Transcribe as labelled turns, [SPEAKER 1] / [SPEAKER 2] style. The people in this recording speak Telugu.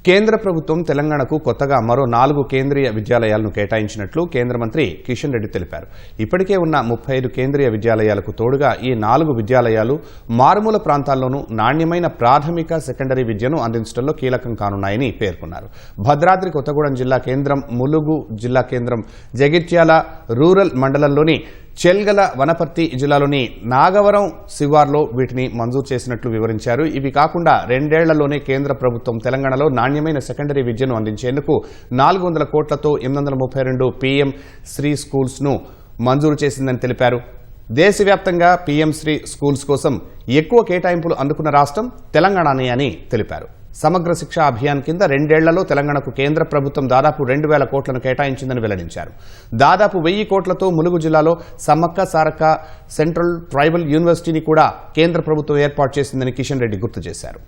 [SPEAKER 1] కేంద్ర ప్రభుత్వం తెలంగాణకు కొత్తగా మరో 4 కేంద్రీయ విద్యాలయాలను కేటాయించినట్లు కేంద్ర మంత్రి కిషన్ రెడ్డి తెలిపారు. ఇప్పటికే ఉన్న 35 కేంద్రీయ విద్యాలయాలకు తోడుగా ఈ 4 విద్యాలయాలు మారుమూల ప్రాంతాల్లోనూ నాణ్యమైన ప్రాథమిక సెకండరీ విద్యను అందించడంలో కీలకం కానున్నాయని పేర్కొన్నారు. భద్రాద్రి కొత్తగూడెం జిల్లా కేంద్రం, ములుగు జిల్లా కేంద్రం, జగిత్యాల రూరల్ మండలంలోని చెల్గల, వనపర్తి జిల్లాలోని నాగవరం శివార్లో వీటిని మంజూరు చేసినట్లు వివరించారు. ఇవి కాకుండా 2 ఏళ్లలోనే కేంద్ర ప్రభుత్వం తెలంగాణలో నాణ్యమైన సెకండరీ విద్యను అందించేందుకు 400 కోట్లతో 832 పీఎం శ్రీ స్కూల్స్ ను మంజూరు చేసిందని తెలిపారు. దేశవ్యాప్తంగా పీఎం శ్రీ స్కూల్స్ కోసం ఎక్కువ కేటాయింపులు అందుకున్న రాష్ట్రం తెలంగాణనే అని తెలిపారు. సమగ్ర శిక్ష అభియాన్ కింద 2 ఏళ్లలో తెలంగాణకు కేంద్ర ప్రభుత్వం దాదాపు 2,000 కోట్లను కేటాయించిందని వెల్లడించారు. దాదాపు 1000 కోట్లతో ములుగు జిల్లాలో సమ్మక్క సారక్క సెంట్రల్ ట్రైబల్ యూనివర్సిటీని కూడా కేంద్ర ప్రభుత్వం ఏర్పాటు చేసిందని కిషన్ రెడ్డి గుర్తు చేశారు.